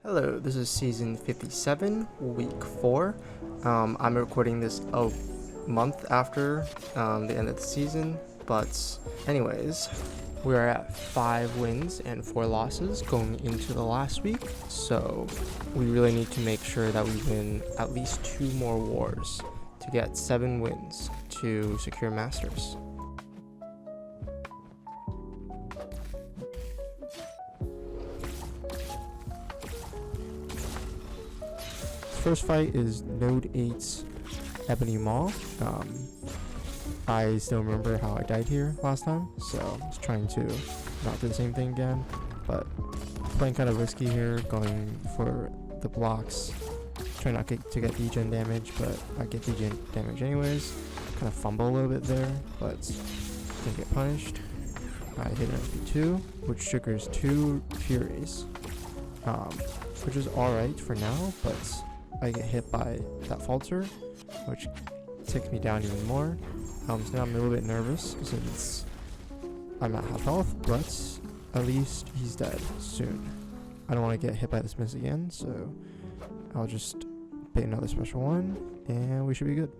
Hello, this is season 57, week 4. I'm recording this a month after the end of the season, but anyways, we are at 5 wins and 4 losses going into the last week, so we really need to make sure that we win at least 2 more wars to get 7 wins to secure Masters. First fight is Node 8's Ebony Maw. I still remember how I died here last time, so I was trying to not do the same thing again, but playing kind of risky here, going for the blocks, trying not to get degen damage, but I get degen damage anyways. Kind of fumble a little bit there, but didn't get punished. I hit an SP2, which triggers 2 Furies, which is alright for now, but I get hit by that falter, which takes me down even more. So now I'm a little bit nervous since I'm at half health, but at least he's dead soon. I don't want to get hit by this miss again, so I'll just bait another special one, and we should be good.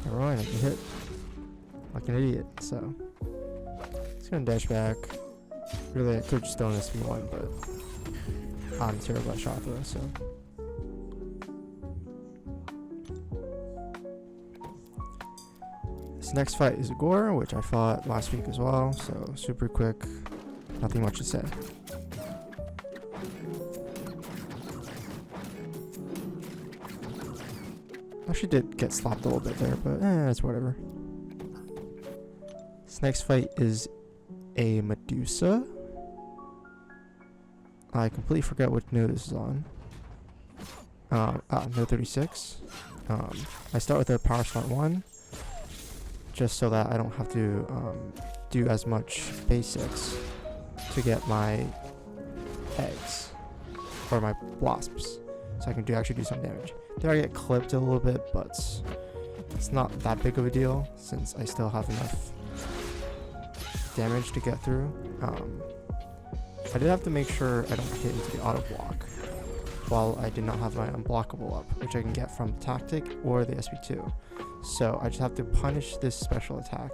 Alright, I can hit like an idiot, so it's gonna dash back. Really, I could have just done this SP1, but I'm terrible at Shathra, so. This next fight is a Gorr, which I fought last week as well, so super quick, nothing much to say. Actually did get slapped a little bit there, but it's whatever. This next fight is a Medusa. I completely forgot what node this is on. Node 36. I start with a power slot 1, just so that I don't have to do as much basics to get my eggs or my wasps, so I can actually do some damage. There I get clipped a little bit, but it's not that big of a deal since I still have enough damage to get through. I did have to make sure I don't hit into the auto block while I did not have my unblockable up, which I can get from tactic or the SP2. So I just have to punish this special attack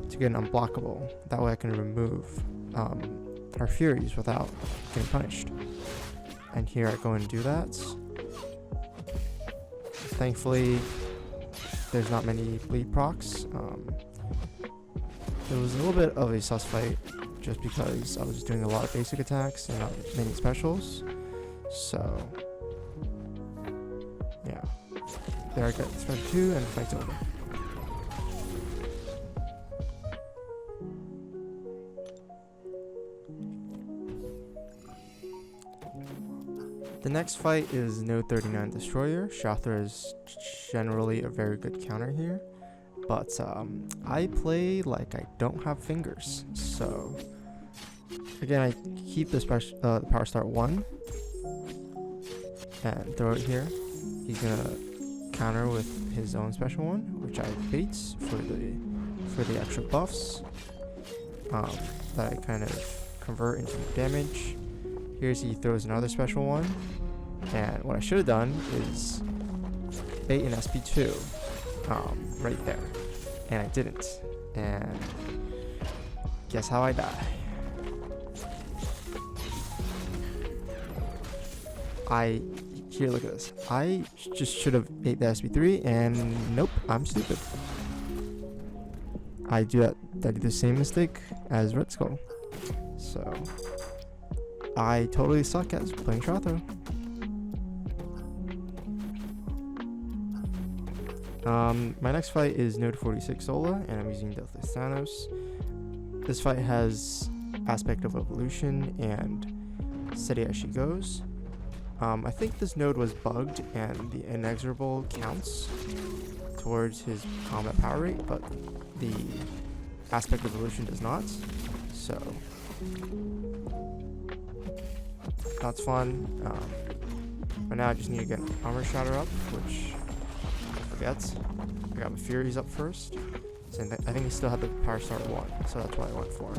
to get an unblockable. That way I can remove her furies without getting punished. And here I go and do that. Thankfully, there's not many lead procs. It was a little bit of a sus fight just because I was doing a lot of basic attacks and not many specials. So, yeah. There I got thread 2 and the fight's over. The next fight is Node 39 Destroyer. Shathra is generally a very good counter here. But I play like I don't have fingers, so again I keep the power start 1 and throw it here. He's gonna counter with his own special 1, which I bait for the extra buffs that I kind of convert into damage. Here's he throws another special 1, and what I should have done is bait an SP2 right there. And I didn't. And guess how I die? Here, look at this. I just should have ate the SP3, and nope, I'm stupid. I do the same mistake as Red Skull. So I totally suck at playing Shathra. My next fight is Node 46 Zola, and I'm using DThanos. This fight has aspect of evolution and steady as she goes. I think this node was bugged and the inexorable counts towards his combat power rate, but the aspect of evolution does not. So that's fun. But now I just need to get armor shatter up, which I got my Furies up first, so I think he still had the power start 1, so that's what I went for.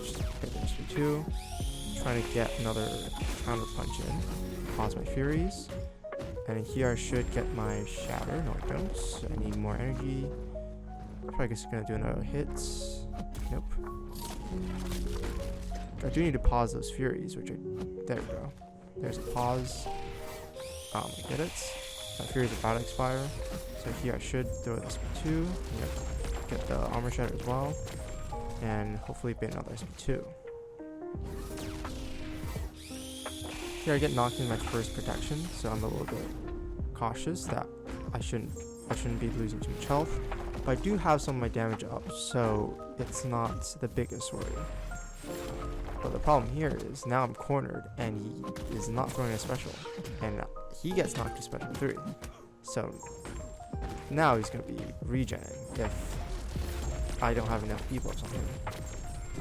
Just get the SP2. Trying to get another counter punch in. Pause my Furies. And here I should get my Shatter. No, I don't. I need more energy. Probably just gonna do another hit. Nope. I do need to pause those Furies, which I... There we go. There's a pause. I get it. My Furies are about to expire. So here I should throw this SP2. Get the Armor Shatter as well. And hopefully be another SP2. Here I get knocked in my first protection, so I'm a little bit cautious that I shouldn't be losing too much health. But I do have some of my damage up, so it's not the biggest worry. But the problem here is now I'm cornered and he is not throwing a special, and he gets knocked to special 3. So now he's going to be regenning if I don't have enough debuffs on him.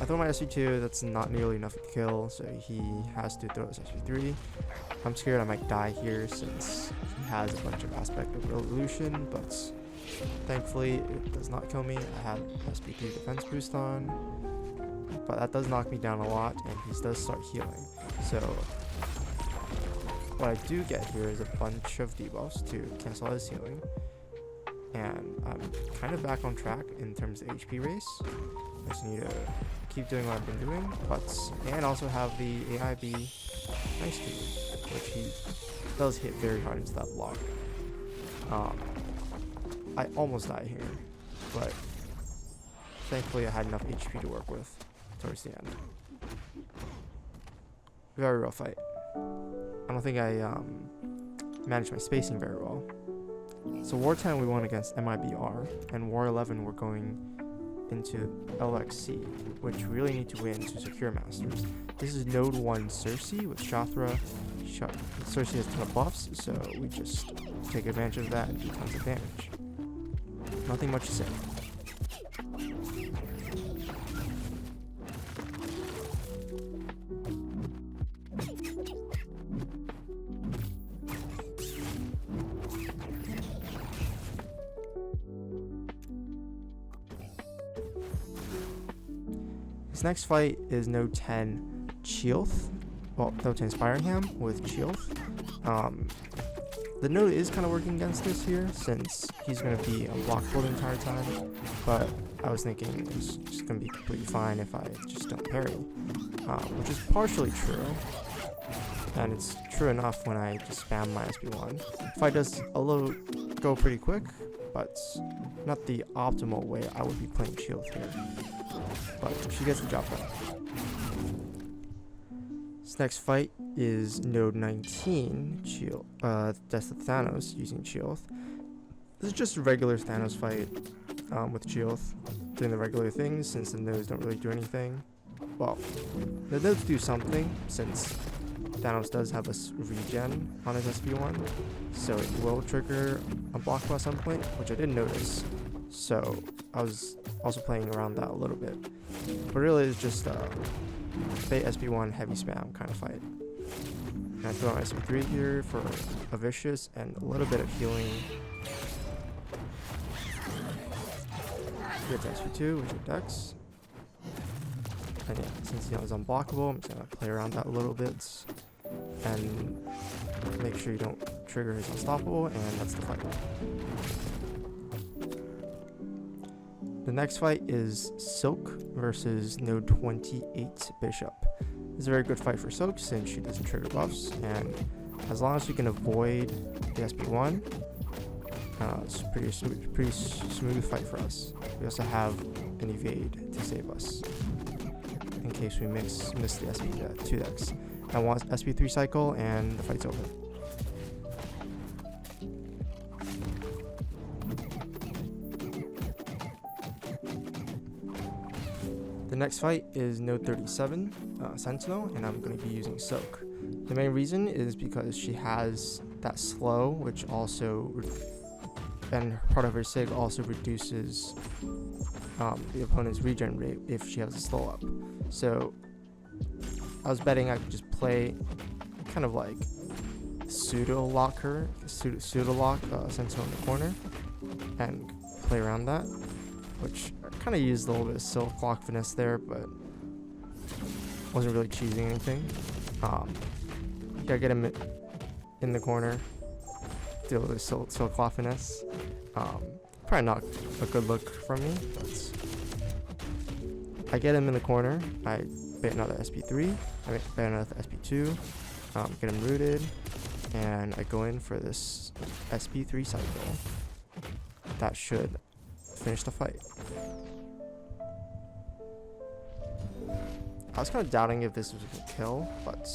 I throw my SP2, that's not nearly enough to kill, so he has to throw his SP3. I'm scared I might die here since he has a bunch of aspect of evolution, but thankfully it does not kill me. I have SP3 defense boost on, but that does knock me down a lot, and he does start healing. So what I do get here is a bunch of debuffs to cancel out his healing, and I'm kind of back on track in terms of HP race. I just need to keep doing what I've been doing, and also have the AIB nice to, which he does hit very hard into that block. I almost died here, but thankfully I had enough HP to work with towards the end. Very rough fight. I don't think I managed my spacing very well. So War 10 we won against MIBR, and War 11 we're going into LXC, which we really need to win to secure Masters. This is Node 1 Sersi with Shathra. Sersi has a ton of buffs, so we just take advantage of that and do tons of damage. Nothing much to say. This next fight is Node 10 Chee'ilth. Well, Node 10 Spiringham with Chee'ilth. The node is kind of working against this here since he's going to be unblockable the entire time, but I was thinking it's just going to be completely fine if I just don't parry, which is partially true, and it's true enough when I just spam my SP1. Fight does go pretty quick, but not the optimal way I would be playing Chee'ilth here, but she gets the job done. This next fight is Node 19, DThanos using Chee'ilth. This is just a regular Thanos fight with Chee'ilth doing the regular things since the nodes don't really do anything. Well, the nodes do something since Thanos does have a regen on his SP1, so it will trigger a block at some point, which I didn't notice. So I was also playing around that a little bit. But really it's just Fate SP1 heavy spam kind of fight. And I throw on SP3 here for a vicious and a little bit of healing. Get to SP2, which are Dex. And yeah, since it's unblockable, I'm just gonna play around that a little bit and make sure you don't trigger his unstoppable, and that's the fight. The next fight is Silk versus Node 28 Bishop. This is a very good fight for Silk since she doesn't trigger buffs, and as long as you can avoid the SP1, it's a pretty smooth fight for us. We also have an evade to save us in case we miss the SP2 Dex. I want SP3 cycle and the fight's over. The next fight is Node 37, Sentinel, and I'm going to be using Soak. The main reason is because she has that slow, which also, and part of her sig also reduces the opponent's regen rate if she has a slow up. So I was betting I could just play kind of like pseudo lock Sentinel in the corner and play around that, which I kind of used a little bit of Silk lock finesse there, but wasn't really choosing anything. Gotta get him in the corner. Deal with his silk claw finesse. Probably not a good look from me, but I get him in the corner. I bait another SP3. I bait another SP2. Get him rooted, and I go in for this SP3 cycle. That should finish the fight. I was kind of doubting if this was a kill, but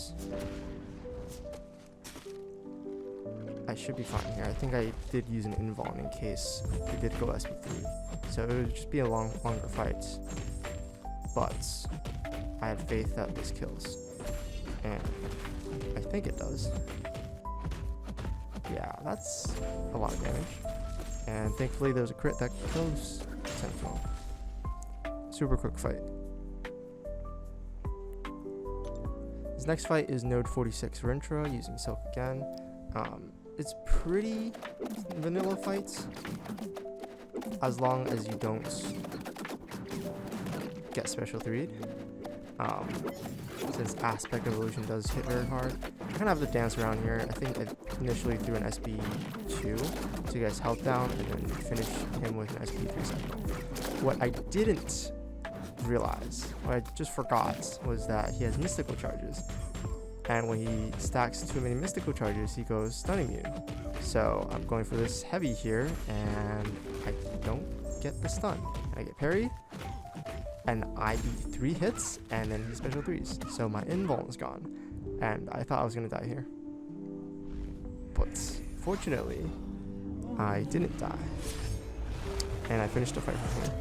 I should be fine here. I think I did use an invuln in case we did go SP3. So it would just be a longer fight. But I had faith that this kills. And I think it does. Yeah, that's a lot of damage. And thankfully there's a crit that kills Sentinel. Super quick fight. His next fight is Node 46 Rintrah using Silk again. It's pretty vanilla fights, as long as you don't get special 3'd. Since Aspect Evolution does hit very hard. I kind of have to dance around here. I think I initially threw an SP2 to get his health down and then finish him with an SP3 cycle. What I didn't realize, what I just forgot, was that he has mystical charges. And when he stacks too many mystical charges, he goes stun immune. So I'm going for this heavy here, and I don't get the stun. I get parried, and I beat 3 hits, and then he special 3s. So my invuln is gone, and I thought I was gonna die here. But fortunately, I didn't die, and I finished the fight for him.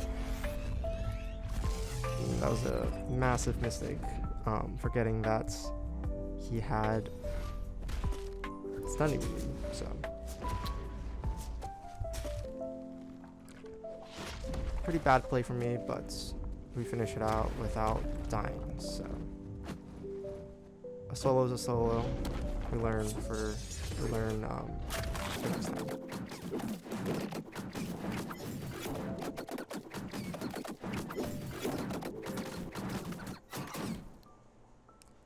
That was a massive mistake, forgetting that he had stun immune, so pretty bad play for me, but we finish it out without dying. So a solo is a solo. We learn for next time.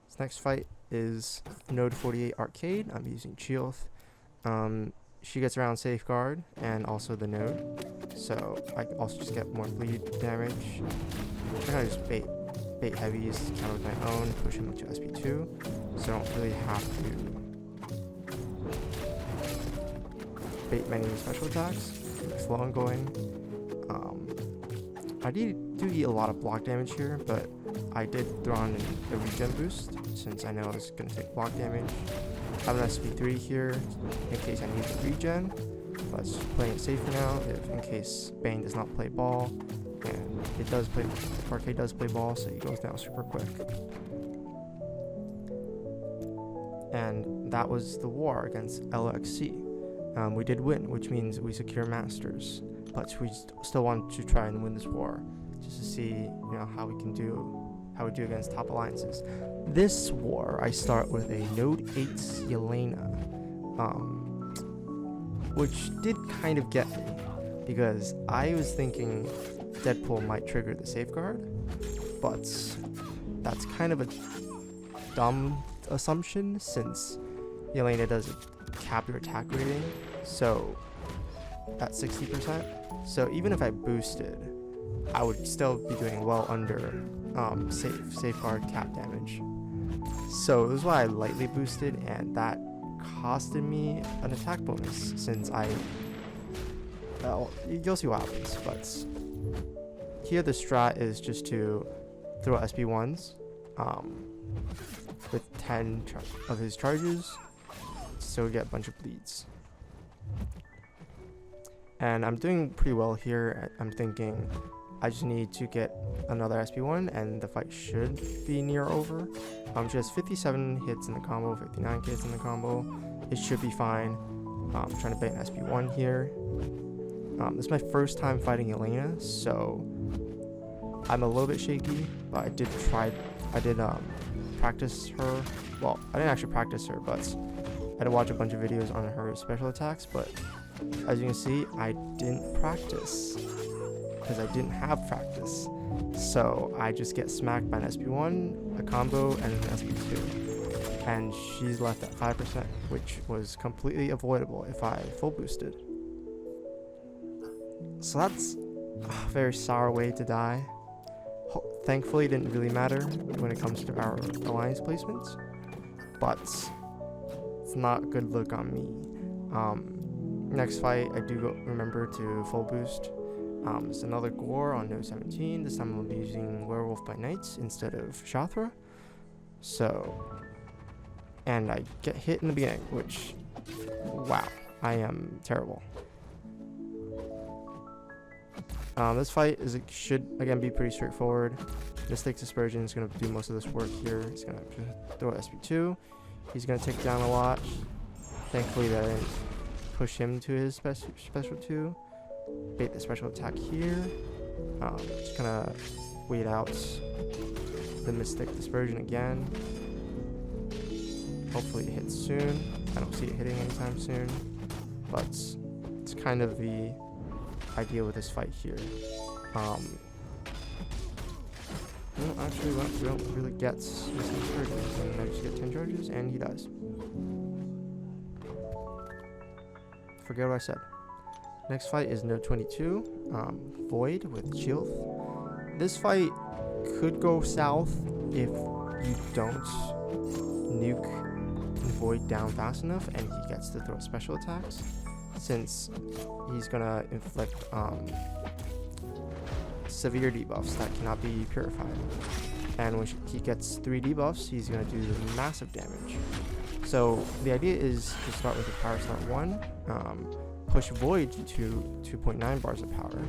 This next fight is Node 48 Arcade. I'm using Chee'ilth. She gets around Safeguard and also the node, so I also just get more bleed damage. I kind of just bait heavies, counter with my own, push him into SP2, so I don't really have to bait many special attacks. It's long going. I do eat a lot of block damage here, but I did throw on a regen boost since I know it's going to take block damage. I have an SP3 here in case I need the regen, but just playing it safe for now in case Bane does not play ball, and it does play, Arcade does play ball, so he goes down super quick. And that was the war against LXC. We did win, which means we secure Masters, but we still want to try and win this war, just to see, how we do against top alliances. This war, I start with a Node 8 Yelena, which did kind of get me, because I was thinking Deadpool might trigger the safeguard, but that's kind of a dumb assumption since Yelena doesn't cap your attack rating, so at 60%. So even if I boosted, I would still be doing well under safeguard cap damage. So this is why I lightly boosted, and that costed me an attack bonus since you'll see what happens, but here the strat is just to throw SP1s with 10 of his charges, so we get a bunch of bleeds. And I'm doing pretty well here. I'm thinking I just need to get another SP1 and the fight should be near over. She has 57 hits in the combo, 59 hits in the combo. It should be fine. I'm trying to bait an SP1 here. This is my first time fighting Yelena, so I'm a little bit shaky, but I did practice her. Well, I didn't actually practice her, but I did watch a bunch of videos on her special attacks, but as you can see, I didn't practice because I didn't have practice. So I just get smacked by an SP1, a combo, and an SP2. And she's left at 5%, which was completely avoidable if I full boosted. So that's a very sour way to die. Thankfully, it didn't really matter when it comes to our alliance placements, but it's not a good look on me. Next fight, I do remember to full boost. It's another Gorr on W17. This time I'll be using Werewolf by Night instead of Shathra. So, and I get hit in the beginning, which, wow, I am terrible. This fight should again be pretty straightforward. Mystic Dispersion is going to do most of this work here. He's going to throw SP2. He's going to take down a lot. Thankfully that I didn't push him to his special 2. Bait the special attack here. Just gonna wait out the Mystic Dispersion again. Hopefully it hits soon. I don't see it hitting anytime soon, but it's kind of the idea with this fight here. No, actually we don't really get Mystic Dispersion, and I just get 10 charges and he dies. Forget what I said. Next fight is W22, Void with Chee'ilth. This fight could go south if you don't nuke Void down fast enough and he gets to throw special attacks, since he's gonna inflict severe debuffs that cannot be purified. And when he gets 3 debuffs, he's gonna do massive damage. So the idea is to start with a Power Start 1, push Void to 2.9 bars of power,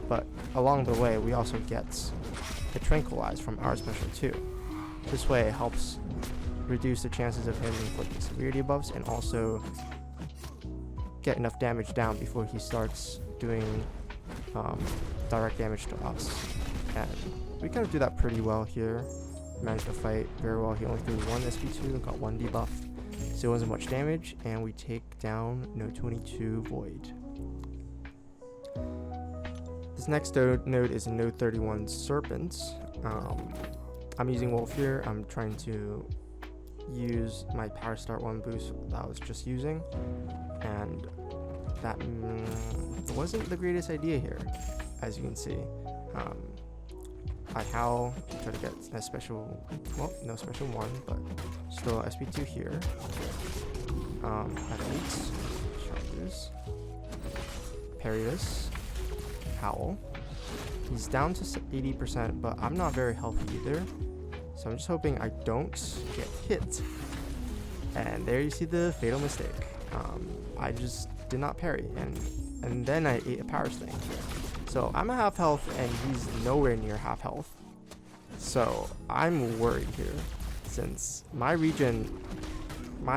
but along the way we also get the Tranquilize from our special 2. This way it helps reduce the chances of him inflicting severe debuffs and also get enough damage down before he starts doing direct damage to us. And we kind of do that pretty well here. Managed to fight very well. He only threw 1 SP2 and got 1 debuff. So it wasn't much damage, and we take down W22 Void. This next node is a W31 Serpent. I'm using Wolf here. I'm trying to use my Power Start 1 boost that I was just using, and that wasn't the greatest idea here, as you can see. I howl, try to get a special, well, no special 1, but still SP2 here. Athletes, charges, parry this, howl. He's down to 80%, but I'm not very healthy either, so I'm just hoping I don't get hit. And there you see the fatal mistake. I just did not parry, and then I ate a power sting. So I'm at half health and he's nowhere near half health. So I'm worried here, since my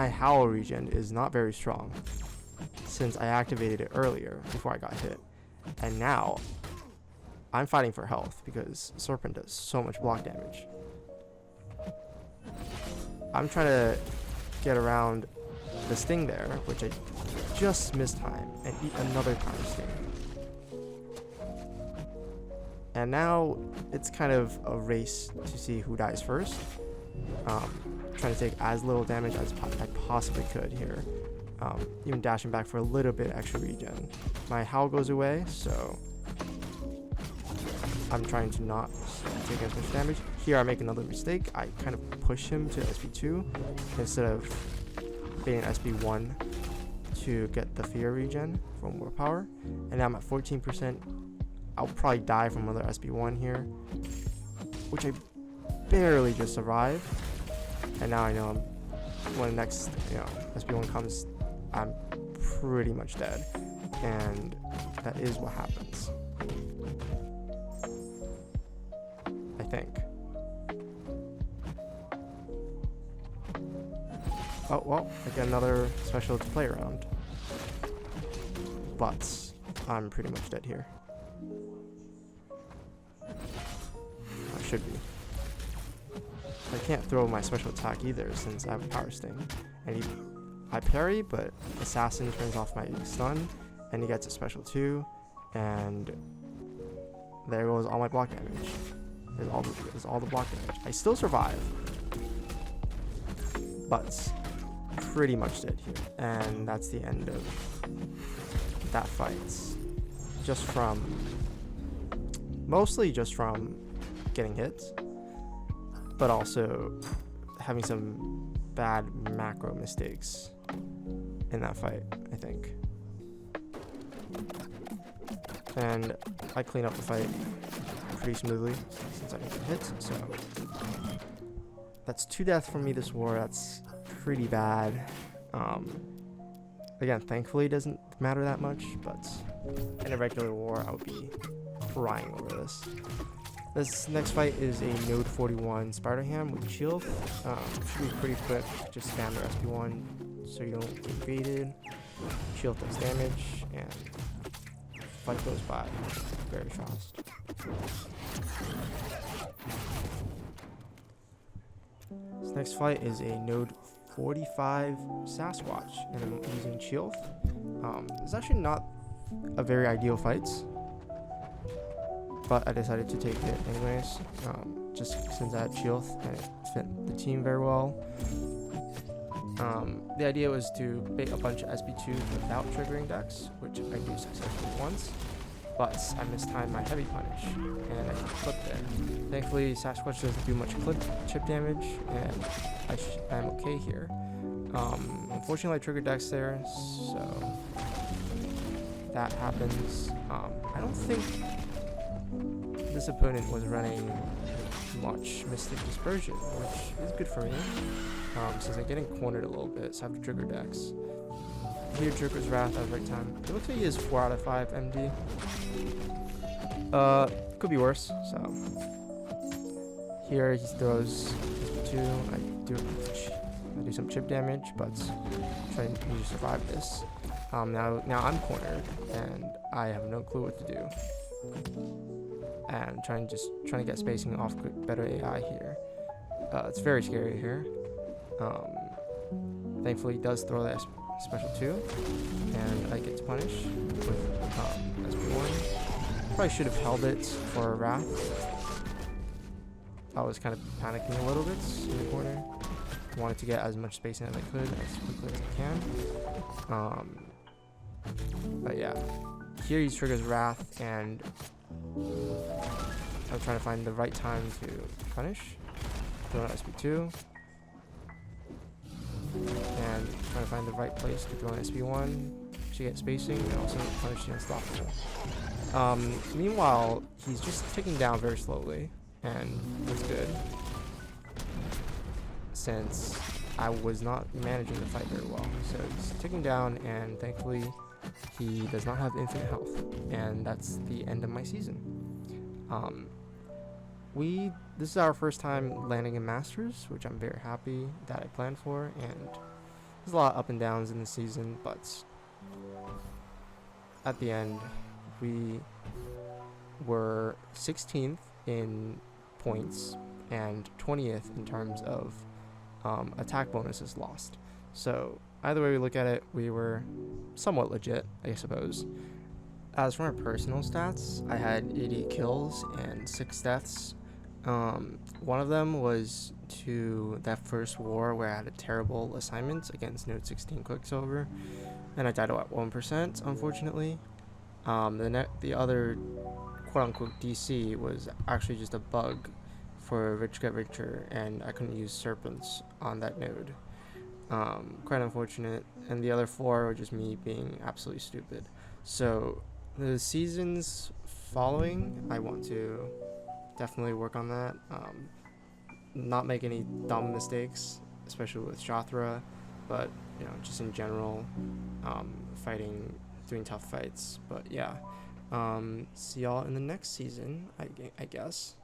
howl regen is not very strong, since I activated it earlier before I got hit. And now I'm fighting for health because Serpent does so much block damage. I'm trying to get around the sting there, which I just missed time, and eat another power sting. And now it's kind of a race to see who dies first. Trying to take as little damage as I possibly could here. Even dashing back for a little bit extra regen. My howl goes away, so I'm trying to not take as much damage. Here I make another mistake. I kind of push him to SP2 instead of being SP1 to get the fear regen for more power. And now I'm at 14%. I'll probably die from another SP1 here, which I barely just survived. And now I know when the next SP1 comes, I'm pretty much dead. And that is what happens, I think. Oh, well, I get another special to play around. But I'm pretty much dead here. I should be. I can't throw my special attack either since I have a power sting. And I parry, but Assassin turns off my stun, and he gets a special 2, and there goes all my block damage. is all the block damage. I still survive, but pretty much dead here, and that's the end of that fight. Just from mostly just from getting hit, but also having some bad macro mistakes in that fight, I think. And I clean up the fight pretty smoothly since I didn't get hit, so that's 2 deaths from me this war. That's pretty bad. Again, thankfully it doesn't matter that much, but in a regular war I would be crying over this. This next fight is a Node 41 Spider Ham with Chee'ilth. Should be pretty quick, just spam the SP1 so you don't get baited. Chee'ilth does damage, and fight goes by very fast. This next fight is a Node 45 Sasquatch, and I'm using Chee'ilth. It's actually not a very ideal fight, but I decided to take it anyways, just since I had Chee'ilth and it fit the team very well. The idea was to bait a bunch of SP2s without triggering decks, which I do successfully once, but I mistimed my heavy punish, and I clipped there. Thankfully, Sasquatch doesn't do much chip damage, and I'm okay here. Unfortunately, I triggered decks there, so that happens. I don't think this opponent was running much Mystic Dispersion, which is good for me, since I'm getting cornered a little bit, so I have to trigger decks. Here, Joker's Wrath at the right time. It looks like he is 4 out of 5 MD. Could be worse, so. Here, he throws 2. I do some chip damage, but trying to survive this. Now I'm cornered, and I have no clue what to do. And trying to get spacing off better AI here. It's very scary here. Thankfully, he does throw that special 2, and I get to punish with SP1. Probably should have held it for a Wrath. I was kind of panicking a little bit in the corner. Wanted to get as much spacing as I could as quickly as I can. But yeah, here he triggers Wrath, and I'm trying to find the right time to punish. Throw an SP2. And trying to find the right place to throw an SP1 to get spacing and also punish the Unstoppable. Meanwhile, he's just ticking down very slowly, and that's good, since I was not managing the fight very well. So he's ticking down, and thankfully he does not have infinite health, and that's the end of my season. This is our first time landing in Masters, which I'm very happy that I planned for, and there's a lot of up and downs in the season, but at the end we were 16th in points and 20th in terms of attack bonuses lost. So either way we look at it, we were somewhat legit, I suppose. As for my personal stats, I had 80 kills and 6 deaths. One of them was to that first war where I had a terrible assignment against Node 16 Quicksilver, and I died at 1%, unfortunately. The other quote-unquote DC was actually just a bug for Rich Get Richer, and I couldn't use Serpents on that node. Quite unfortunate, and the other 4 were just me being absolutely stupid. So the seasons following, I want to definitely work on that. Not make any dumb mistakes, especially with Shathra, but just in general, doing tough fights. But yeah, see y'all in the next season, I guess.